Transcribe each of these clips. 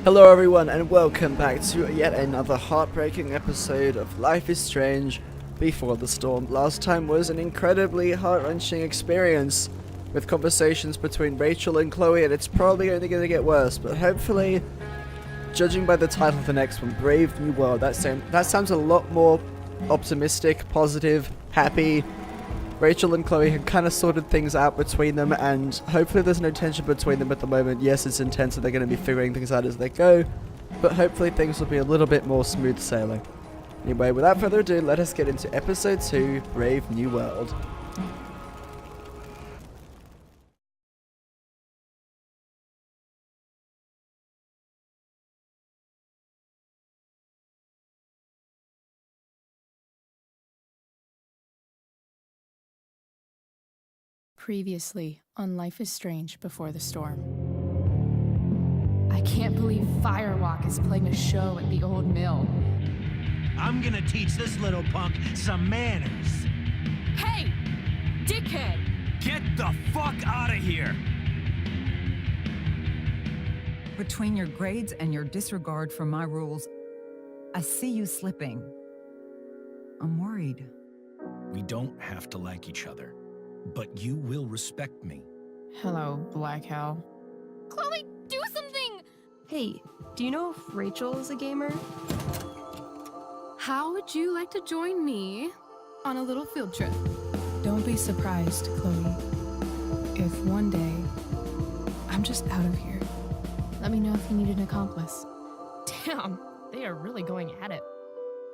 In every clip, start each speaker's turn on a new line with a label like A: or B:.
A: Hello everyone and welcome back to yet another heartbreaking episode of Life is Strange Before the Storm. Last time was an incredibly heart-wrenching experience with conversations between Rachel and Chloe, and it's probably only going to get worse, but hopefully, judging by the title of the next one, Brave New World, that sounds a lot more optimistic, positive, happy. Rachel and Chloe have kind of sorted things out between them, and hopefully there's no tension between them at the moment. Yes, it's intense and they're going to be figuring things out as they go, but hopefully things will be a little bit more smooth sailing. Anyway, without further ado, let us get into episode 2, Brave New World.
B: Previously on Life is Strange Before the Storm. I can't believe Firewalk is playing a show at the old mill.
C: I'm gonna teach this little punk some manners.
B: Hey! Dickhead!
C: Get the fuck out of here!
D: Between your grades and your disregard for my rules, I see you slipping. I'm worried.
C: We don't have to like each other, but you will respect me.
B: Hello, Blackhell.
E: Chloe, do something! Hey, do you know if Rachel is a gamer? How would you like to join me on a little field trip?
B: Don't be surprised, Chloe, if one day I'm just out of here. Let me know if you need an accomplice.
E: Damn, they are really going at it.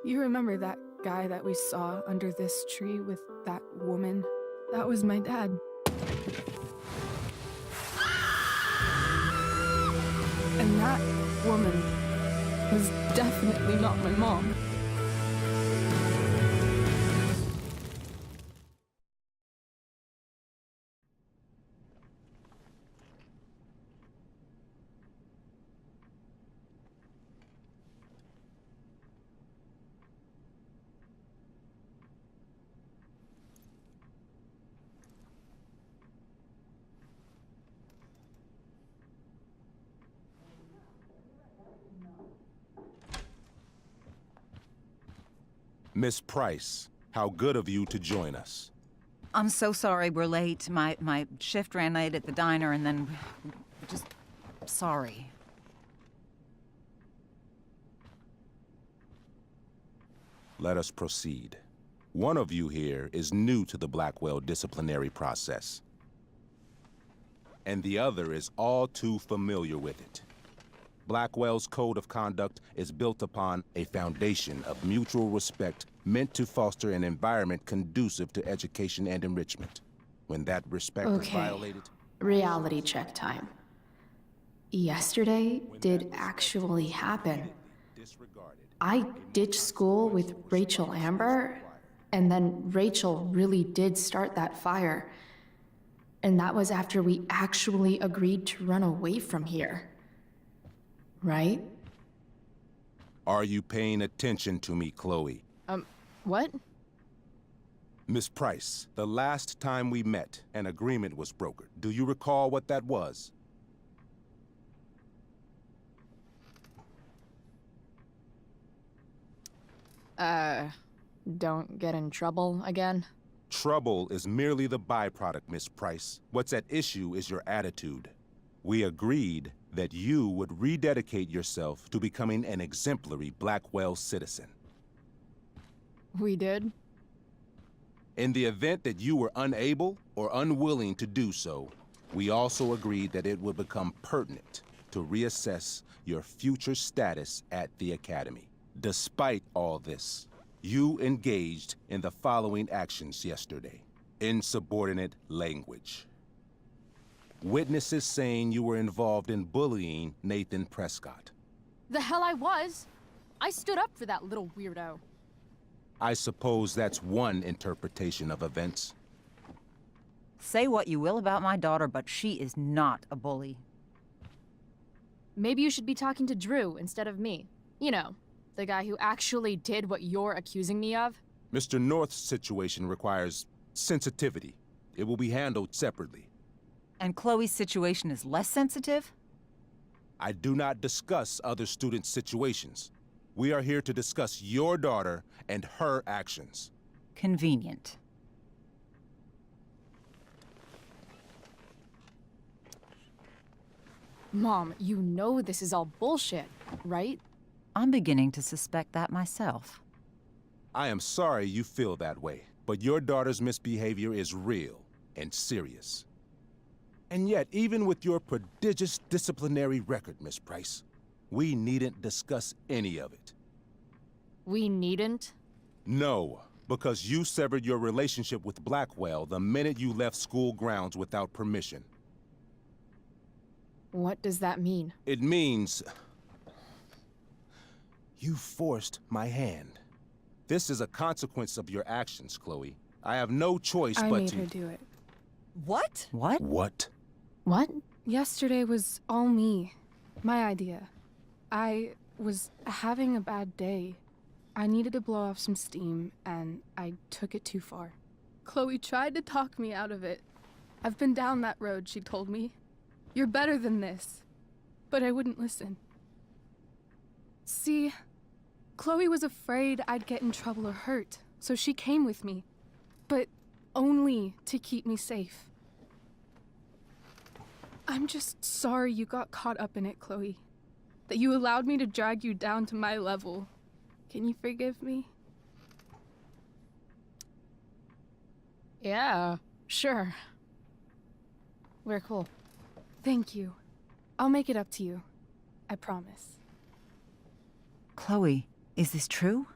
B: You remember that guy that we saw under this tree with that woman? That was my dad. And that woman was definitely not my mom.
F: Miss Price, how good of you to join us.
D: I'm so sorry we're late. My shift ran late at the diner and then just sorry.
F: Let us proceed. One of you here is new to the Blackwell disciplinary process, and the other is all too familiar with it. Blackwell's code of conduct is built upon a foundation of mutual respect meant to foster an environment conducive to education and enrichment. When that respect is violated...
B: Reality check time. Yesterday did actually happen. I ditched school with Rachel Amber, and then Rachel really did start that fire. And that was after we actually agreed to run away from here. Right?
F: Are you paying attention to me, Chloe?
B: What?
F: Miss Price, the last time we met, an agreement was brokered. Do you recall what that was?
B: Don't get in trouble again?
F: Trouble is merely the byproduct, Miss Price. What's at issue is your attitude. We agreed that you would rededicate yourself to becoming an exemplary Blackwell citizen.
B: We did?
F: In the event that you were unable or unwilling to do so, we also agreed that it would become pertinent to reassess your future status at the Academy. Despite all this, you engaged in the following actions yesterday. Insubordinate language. Witnesses saying you were involved in bullying Nathan Prescott.
E: The hell I was! I stood up for that little weirdo.
F: I suppose that's one interpretation of events.
D: Say what you will about my daughter, but she is not a bully.
E: Maybe you should be talking to Drew instead of me. You know, the guy who actually did what you're accusing me of.
F: Mr. North's situation requires sensitivity. It will be handled separately.
D: And Chloe's situation is less sensitive?
F: I do not discuss other students' situations. We are here to discuss your daughter and her actions.
D: Convenient.
E: Mom, you know this is all bullshit, right?
D: I'm beginning to suspect that myself.
F: I am sorry you feel that way, but your daughter's misbehavior is real and serious. And yet, even with your prodigious disciplinary record, Miss Price, we needn't discuss any of it.
E: We needn't?
F: No, because you severed your relationship with Blackwell the minute you left school grounds without permission.
E: What does that mean?
F: It means you forced my hand. This is a consequence of your actions, Chloe. I have no choice
G: I
F: but
G: made
F: to...
G: her do it.
D: What? What?
F: What?
E: What?
G: Yesterday was all me. My idea. I was having a bad day. I needed to blow off some steam, and I took it too far. Chloe tried to talk me out of it. I've been down that road, she told me. You're better than this. But I wouldn't listen. See, Chloe was afraid I'd get in trouble or hurt, so she came with me. But only to keep me safe. I'm just sorry you got caught up in it, Chloe. That you allowed me to drag you down to my level. Can you forgive me?
E: Yeah, sure. We're cool.
G: Thank you. I'll make it up to you. I promise.
D: Chloe, is this true?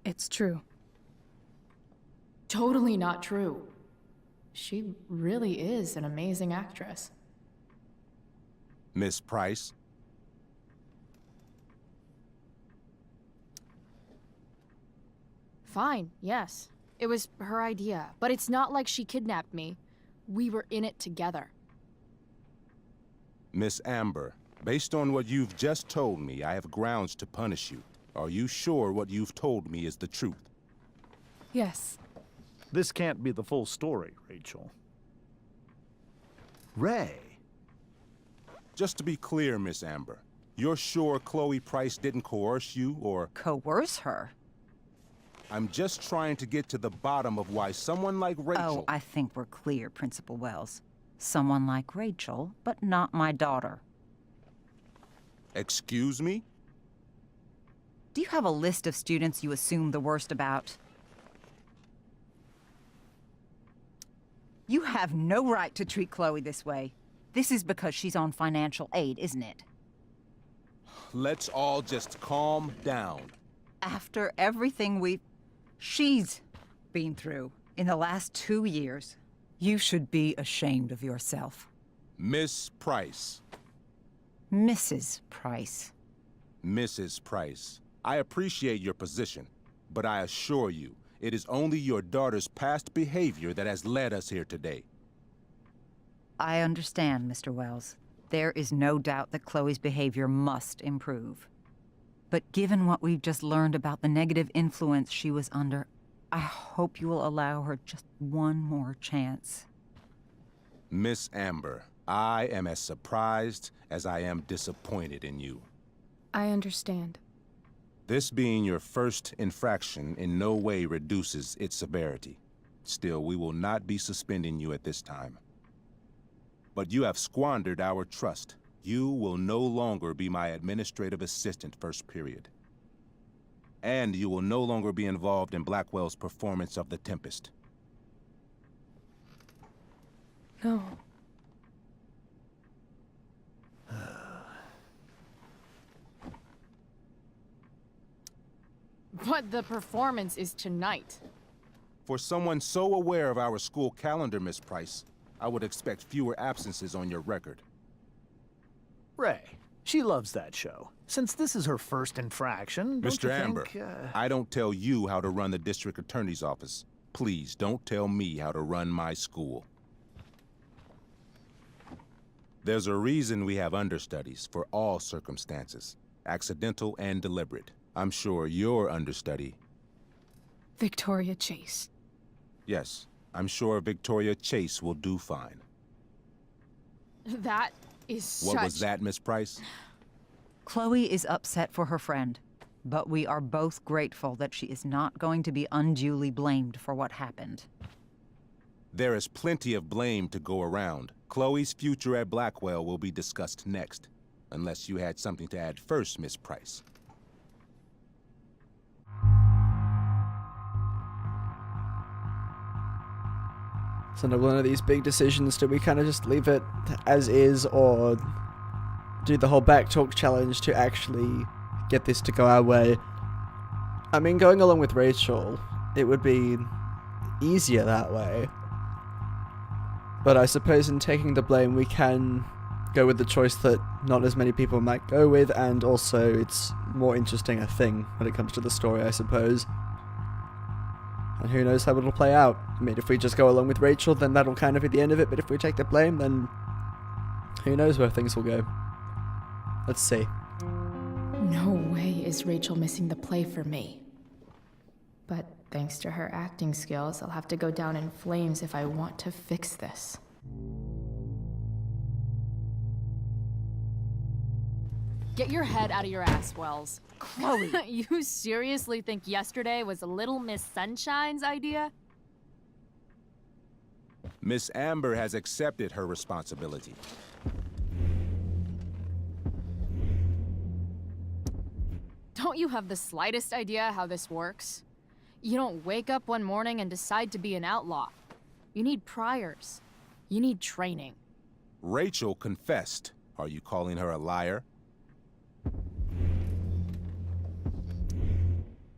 G: It's true.
B: Totally not true. She really is an amazing actress.
F: Miss Price?
E: Fine, yes. It was her idea, but it's not like she kidnapped me. We were in it together.
F: Miss Amber, based on what you've just told me, I have grounds to punish you. Are you sure what you've told me is the truth?
G: Yes.
H: This can't be the full story, Rachel. Ray.
F: Just to be clear, Miss Amber, you're sure Chloe Price didn't coerce you, or...
D: Coerce her?
F: I'm just trying to get to the bottom of why someone like Rachel...
D: Oh, I think we're clear, Principal Wells. Someone like Rachel, but not my daughter.
F: Excuse me?
D: Do you have a list of students you assume the worst about? You have no right to treat Chloe this way. This is because she's on financial aid, isn't it?
F: Let's all just calm down.
D: After everything she's been through in the last 2 years, you should be ashamed of yourself.
F: Miss Price.
D: Mrs. Price.
F: Mrs. Price, I appreciate your position, but I assure you, it is only your daughter's past behavior that has led us here today.
D: I understand, Mr. Wells. There is no doubt that Chloe's behavior must improve. But given what we've just learned about the negative influence she was under, I hope you will allow her just one more chance.
F: Miss Amber, I am as surprised as I am disappointed in you.
G: I understand.
F: This being your first infraction in no way reduces its severity. Still, we will not be suspending you at this time. But you have squandered our trust. You will no longer be my administrative assistant first period. And you will no longer be involved in Blackwell's performance of The Tempest.
G: No.
E: But the performance is tonight.
F: For someone so aware of our school calendar, Miss Price, I would expect fewer absences on your record.
H: Ray. She loves that show. Since this is her first infraction, don't
F: Mr.
H: you
F: Amber,
H: think,
F: I don't tell you how to run the district attorney's office. Please don't tell me how to run my school. There's a reason we have understudies for all circumstances, accidental and deliberate. I'm sure your understudy...
G: Victoria Chase.
F: Yes, I'm sure Victoria Chase will do fine.
E: That is such...
F: What was that, Miss Price?
D: Chloe is upset for her friend, but we are both grateful that she is not going to be unduly blamed for what happened.
F: There is plenty of blame to go around. Chloe's future at Blackwell will be discussed next. Unless you had something to add first, Miss Price.
A: So no one of these big decisions, do we kind of just leave it as is, or do the whole backtalk challenge to actually get this to go our way? I mean, going along with Rachel, it would be easier that way. But I suppose in taking the blame, we can go with the choice that not as many people might go with, and also it's more interesting a thing when it comes to the story, I suppose. And who knows how it'll play out. I mean, if we just go along with Rachel, then that'll kind of be the end of it, but if we take the blame, then who knows where things will go. Let's see.
B: No way is Rachel missing the play for me. But thanks to her acting skills, I'll have to go down in flames if I want to fix this.
E: Get your head out of your ass, Wells.
D: Chloe!
E: You seriously think yesterday was Little Miss Sunshine's idea?
F: Miss Amber has accepted her responsibility.
E: Don't you have the slightest idea how this works? You don't wake up one morning and decide to be an outlaw. You need priors. You need training.
F: Rachel confessed. Are you calling her a liar?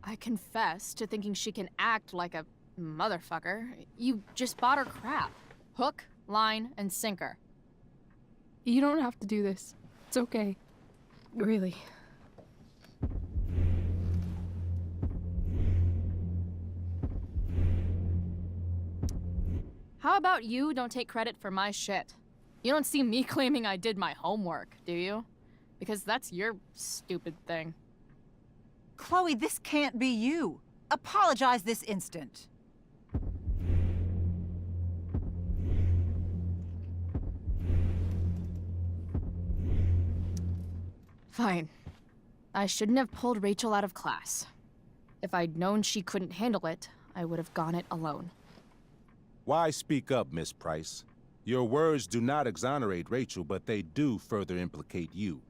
E: I confess to thinking she can act like a motherfucker. You just bought her crap. Hook, line, and sinker.
G: You don't have to do this. It's okay. Really.
E: How about you don't take credit for my shit? You don't see me claiming I did my homework, do you? Because that's your stupid thing.
D: Chloe, this can't be you. Apologize this instant.
E: Fine. I shouldn't have pulled Rachel out of class. If I'd known she couldn't handle it, I would have gone it alone.
F: Why speak up, Miss Price? Your words do not exonerate Rachel, but they do further implicate you.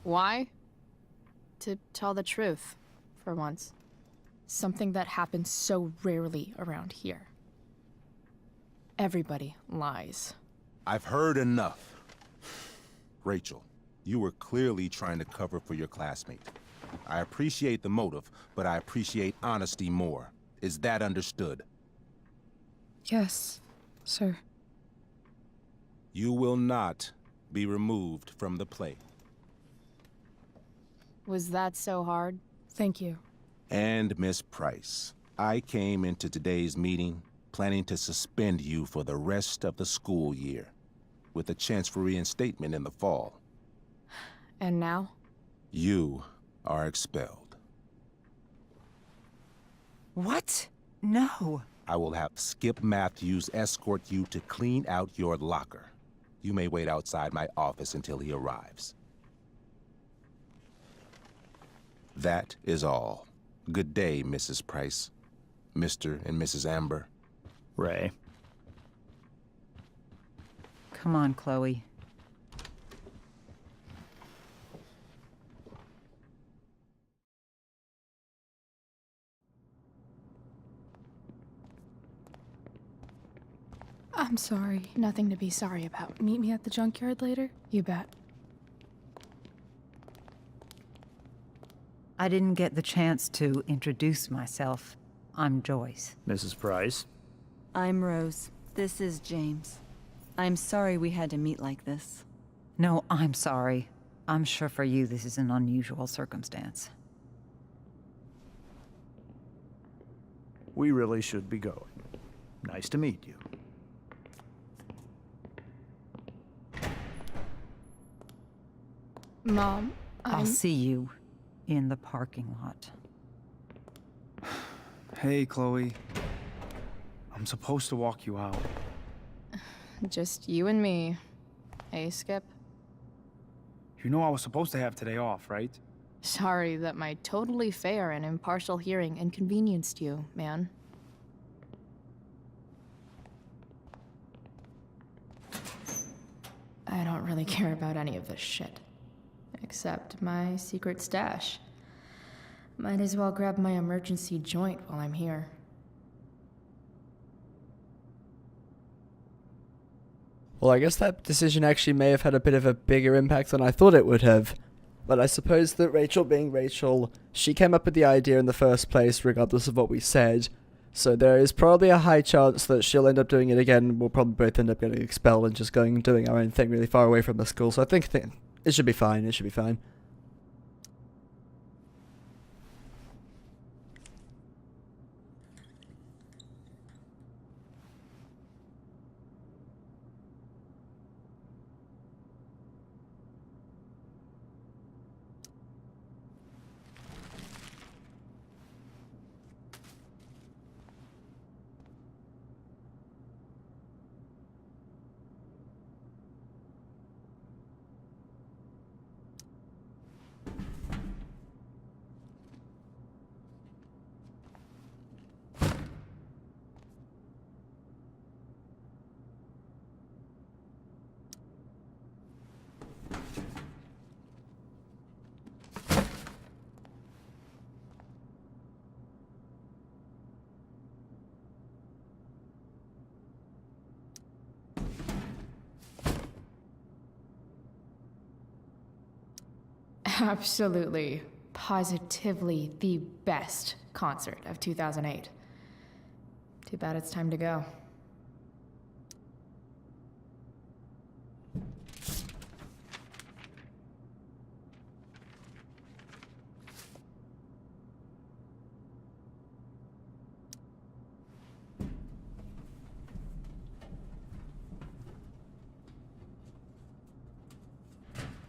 E: Why? To tell the truth, for once. Something that happens so rarely around here. Everybody lies.
F: I've heard enough. Rachel, you were clearly trying to cover for your classmate. I appreciate the motive, but I appreciate honesty more. Is that understood?
G: Yes, sir.
F: You will not be removed from the play.
E: Was that so hard?
G: Thank you.
F: And Miss Price, I came into today's meeting planning to suspend you for the rest of the school year, with a chance for reinstatement in the fall.
E: And now?
F: You are expelled.
D: What? No.
F: I will have Skip Matthews escort you to clean out your locker. You may wait outside my office until he arrives. That is all. Good day, Mrs. Price. Mr. and Mrs. Amber.
H: Ray.
D: Come on, Chloe.
G: I'm sorry.
B: Nothing to be sorry about.
G: Meet me at the junkyard later? You bet.
D: I didn't get the chance to introduce myself. I'm Joyce.
H: Mrs. Price.
I: I'm Rose. This is James. I'm sorry we had to meet like this.
D: No, I'm sorry. I'm sure for you this is an unusual circumstance.
H: We really should be going. Nice to meet you.
G: Mom,
D: I'll see you in the parking lot.
J: Hey, Chloe. I'm supposed to walk you out.
E: Just you and me. Hey, Skip.
J: You know I was supposed to have today off, right?
E: Sorry that my totally fair and impartial hearing inconvenienced you, man. I don't really care about any of this shit. Except my secret stash. Might as well grab my emergency joint while I'm here.
A: Well, I guess that decision actually may have had a bit of a bigger impact than I thought it would have. But I suppose that Rachel being Rachel, she came up with the idea in the first place regardless of what we said. So there is probably a high chance that she'll end up doing it again. We'll probably both end up getting expelled and just going and doing our own thing really far away from the school. So I think it should be fine. It should be fine.
E: Absolutely, positively the best concert of 2008. Too bad it's time to go.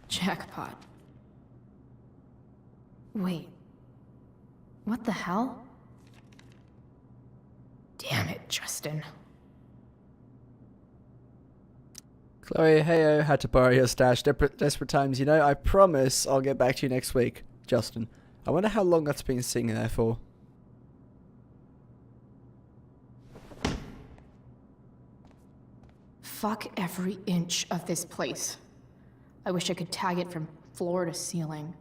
E: Jackpot. Wait. What the hell? Damn it, Justin.
A: Chloe, heyo, had to borrow your stash. Desperate times, you know. I promise I'll get back to you next week. Justin. I wonder how long that's been sitting there for.
E: Fuck every inch of this place. I wish I could tag it from floor to ceiling.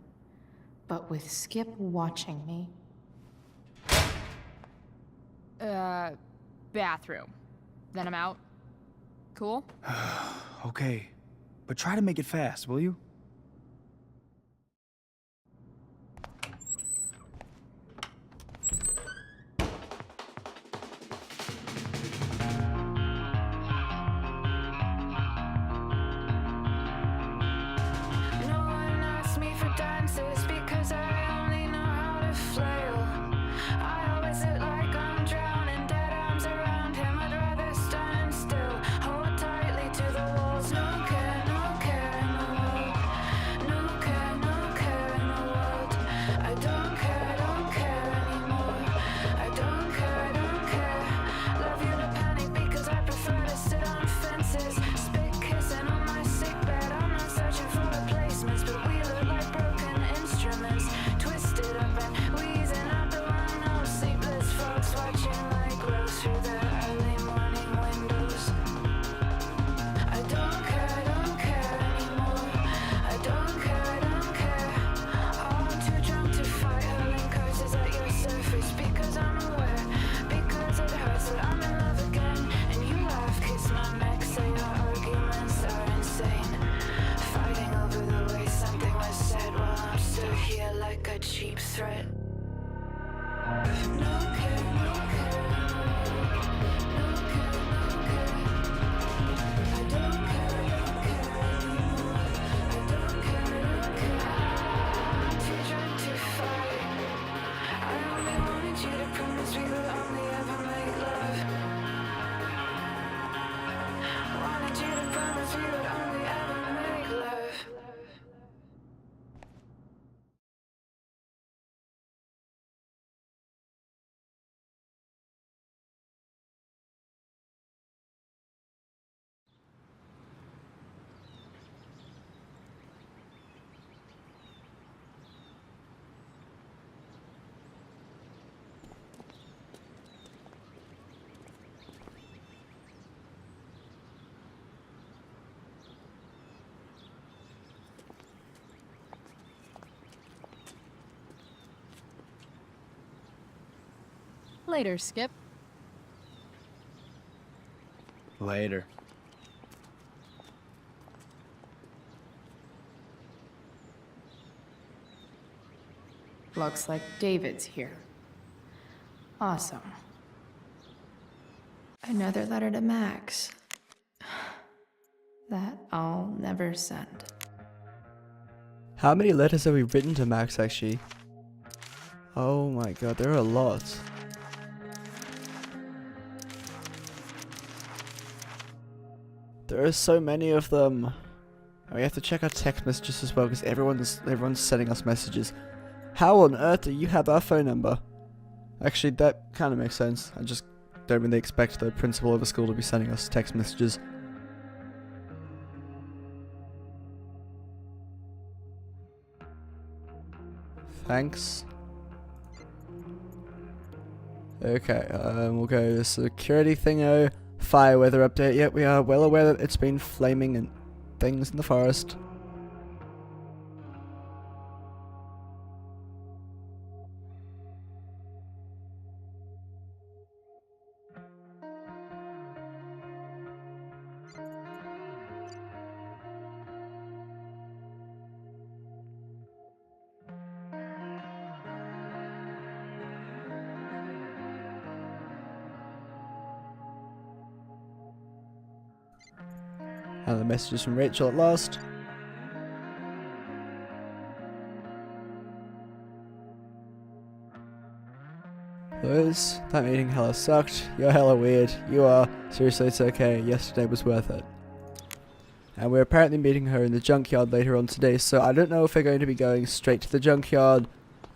E: But with Skip watching me. Bathroom. Then I'm out. Cool?
J: Okay, but try to make it fast, will you?
E: Later, Skip.
J: Later.
B: Looks like David's here. Awesome. Another letter to Max. That I'll never send.
A: How many letters have we written to Max, actually? Oh my god, there are a lot. There are so many of them. And we have to check our text messages as well, because everyone's sending us messages. How on earth do you have our phone number? Actually, that kind of makes sense. I just don't really expect the principal of a school to be sending us text messages. Thanks. Okay, we'll go security thingo. Fire weather update. Yep, we are well aware that it's been flaming and things in the forest. And the messages from Rachel at last. Liz, that meeting hella sucked. You're hella weird. You are. Seriously, it's okay. Yesterday was worth it. And we're apparently meeting her in the junkyard later on today, so I don't know if we're going to be going straight to the junkyard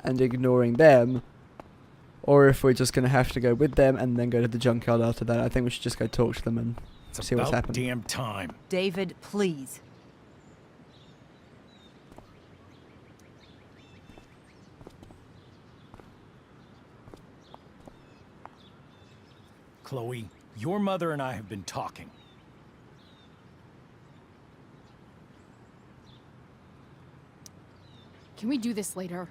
A: and ignoring them, or if we're just going to have to go with them and then go to the junkyard after that. I think we should just go talk to them and see what's happening.
C: Damn time.
D: David, please.
C: Chloe, your mother and I have been talking.
E: Can we do this later?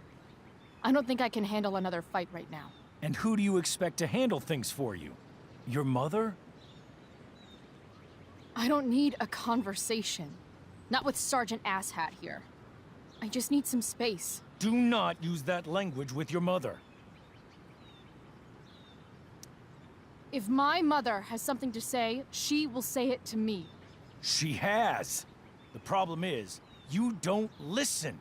E: I don't think I can handle another fight right now.
C: And who do you expect to handle things for you? Your mother?
E: I don't need a conversation. Not with Sergeant Asshat here. I just need some space.
C: Do not use that language with your mother.
E: If my mother has something to say, she will say it to me.
C: She has. The problem is, you don't listen.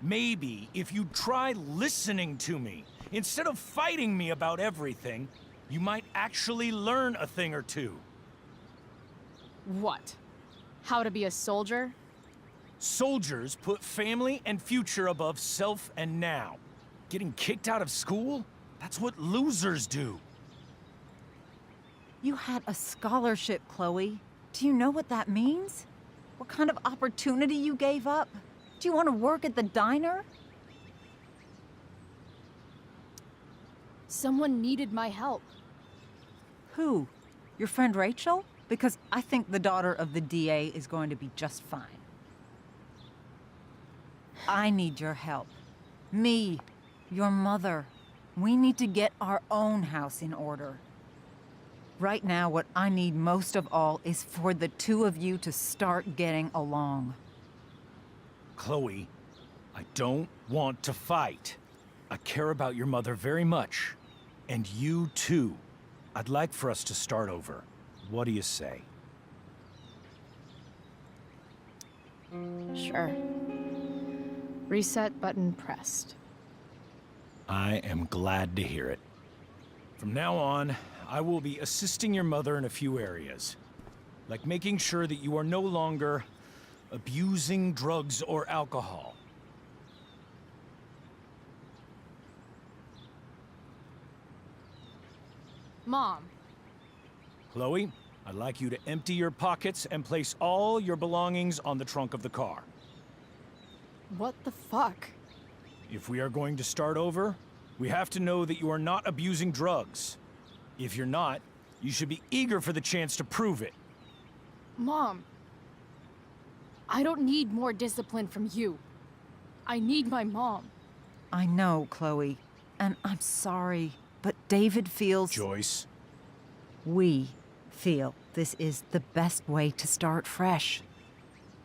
C: Maybe if you try listening to me, instead of fighting me about everything, you might actually learn a thing or two.
E: What? How to be a soldier?
C: Soldiers put family and future above self and now. Getting kicked out of school? That's what losers do.
D: You had a scholarship, Chloe. Do you know what that means? What kind of opportunity you gave up? Do you want to work at the diner?
E: Someone needed my help.
D: Who? Your friend Rachel? Because I think the daughter of the DA is going to be just fine. I need your help. Me, your mother. We need to get our own house in order. Right now, what I need most of all is for the two of you to start getting along.
C: Chloe, I don't want to fight. I care about your mother very much. And you too. I'd like for us to start over. What do you say?
E: Sure. Reset button pressed.
C: I am glad to hear it. From now on, I will be assisting your mother in a few areas. Like making sure that you are no longer abusing drugs or alcohol.
E: Mom.
C: Chloe, I'd like you to empty your pockets and place all your belongings on the trunk of the car.
E: What the fuck?
C: If we are going to start over, we have to know that you are not abusing drugs. If you're not, you should be eager for the chance to prove it.
E: Mom. I don't need more discipline from you. I need my mom.
D: I know, Chloe, and I'm sorry, But David feels...
C: Joyce,
D: We feel this is the best way to start fresh.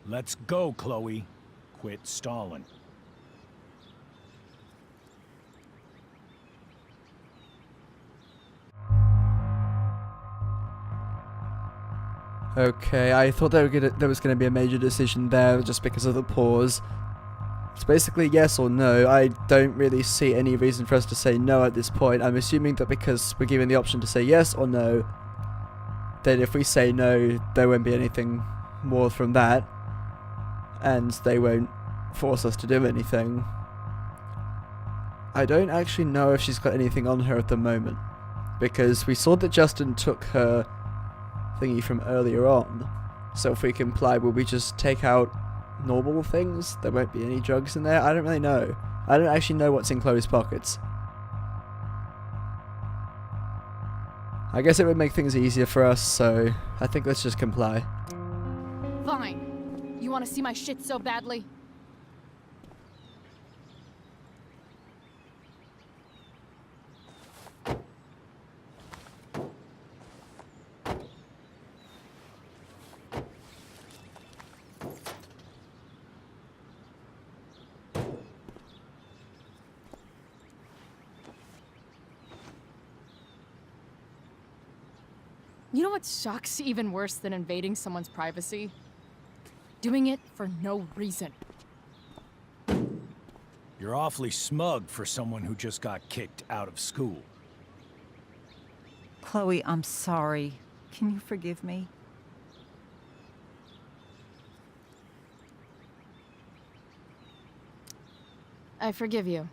C: let's go, Chloe. Quit stalling.
A: Okay, I thought there was gonna be a major decision there just because of the pause. It's basically yes or no. I don't really see any reason for us to say no at this point. I'm assuming that because we're given the option to say yes or no, then if we say no, there won't be anything more from that, and they won't force us to do anything. I don't actually know if she's got anything on her at the moment, because we saw that Justin took her thingy from earlier on, so if we comply, will we just take out normal things? There won't be any drugs in there? I don't really know. I don't actually know what's in Chloe's pockets. I guess it would make things easier for us, so I think let's just comply.
E: Fine. You want to see my shit so badly? You know what sucks even worse than invading someone's privacy? Doing it for no reason.
C: You're awfully smug for someone who just got kicked out of school.
D: Chloe, I'm sorry. Can you forgive me?
E: I forgive you.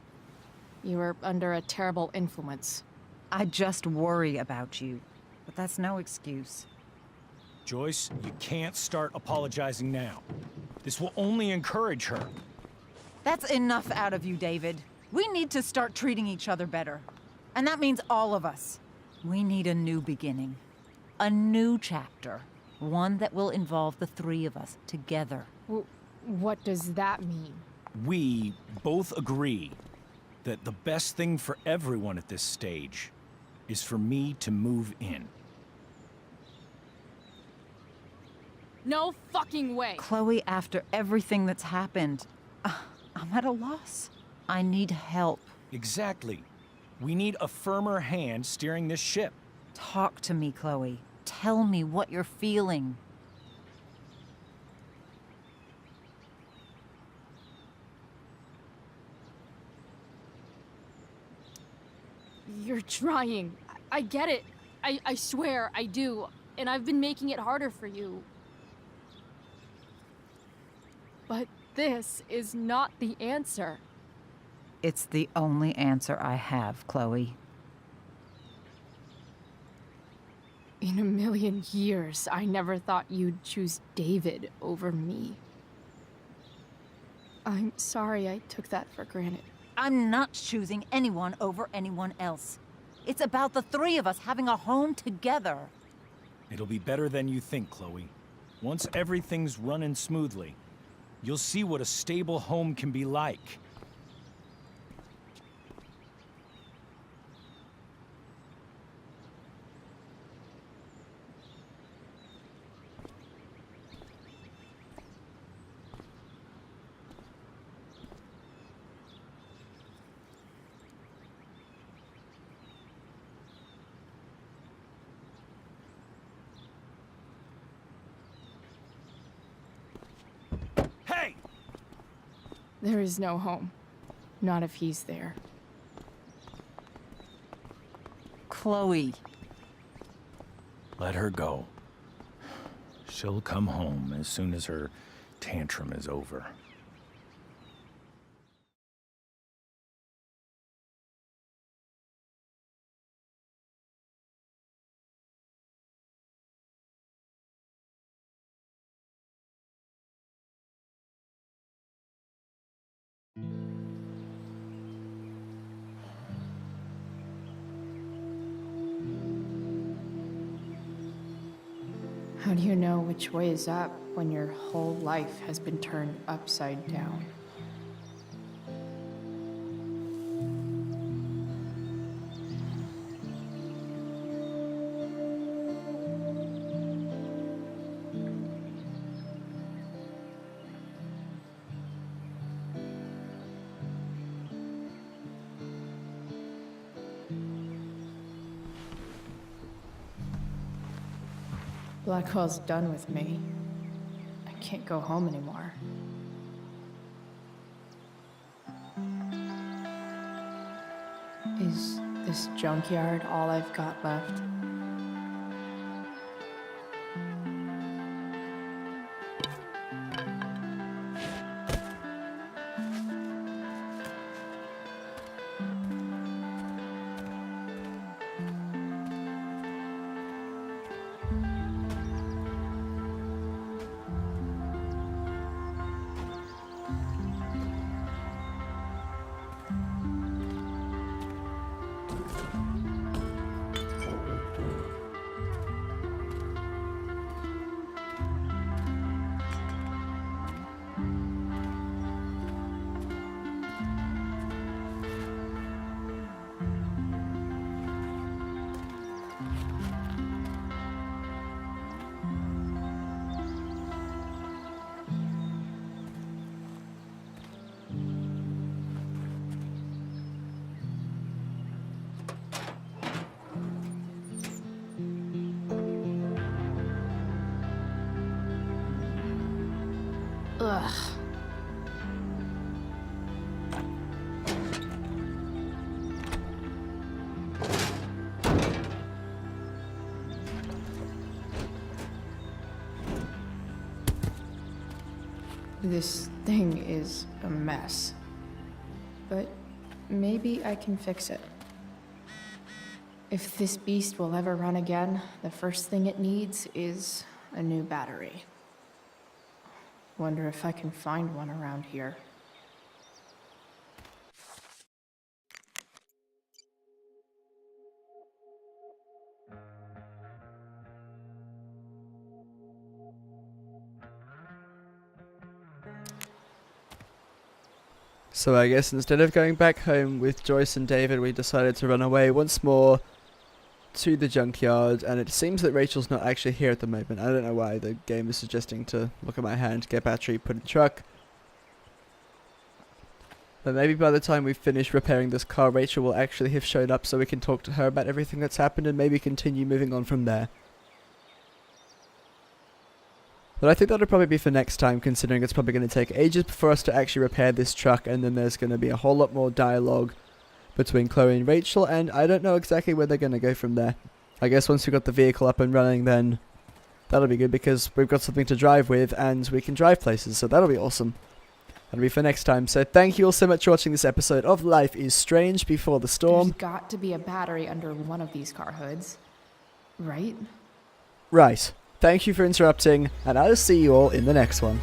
E: You were under a terrible influence.
D: I just worry about you, but that's no excuse.
C: Joyce, you can't start apologizing now. This will only encourage her.
D: That's enough out of you, David. We need to start treating each other better. And that means all of us. We need a new beginning. A new chapter. One that will involve the three of us together.
E: What does that mean?
C: We both agree that the best thing for everyone at this stage is for me to move in.
E: No fucking way!
D: Chloe, after everything that's happened, I'm at a loss. I need help.
C: Exactly. We need a firmer hand steering this ship.
D: Talk to me, Chloe. Tell me what you're feeling.
E: You're trying. I get it. I swear, I do. And I've been making it harder for you. But this is not the answer.
D: It's the only answer I have, Chloe.
E: In a million years, I never thought you'd choose David over me. I'm sorry I took that for granted.
D: I'm not choosing anyone over anyone else. It's about the three of us having a home together.
C: It'll be better than you think, Chloe. Once everything's running smoothly, you'll see what a stable home can be like. Hey!
E: There is no home. Not if he's there.
D: Chloe.
C: Let her go. She'll come home as soon as her tantrum is over.
E: How do you know which way is up when your whole life has been turned upside down?
B: Blackhell's done with me. I can't go home anymore. Is this junkyard all I've got left? Ugh. This thing is a mess. But maybe I can fix it. If this beast will ever run again, the first thing it needs is a new battery. Wonder if I can find one around here.
A: So I guess instead of going back home with Joyce and David, we decided to run away once more to the junkyard, and it seems that Rachel's not actually here at the moment. I don't know why. The game is suggesting to look at my hand, get battery, put in truck. But maybe by the time we finish repairing this car, Rachel will actually have shown up so we can talk to her about everything that's happened and maybe continue moving on from there. But I think that'll probably be for next time, considering it's probably going to take ages for us to actually repair this truck, and then there's going to be a whole lot more dialogue between Chloe and Rachel, and I don't know exactly where they're going to go from there. I guess once we've got the vehicle up and running, then that'll be good, because we've got something to drive with, and we can drive places, so that'll be awesome. That'll be for next time. So thank you all so much for watching this episode of Life is Strange Before the Storm.
B: There's got to be a battery under one of these car hoods, right?
A: Right. Thank you for interrupting, and I'll see you all in the next one.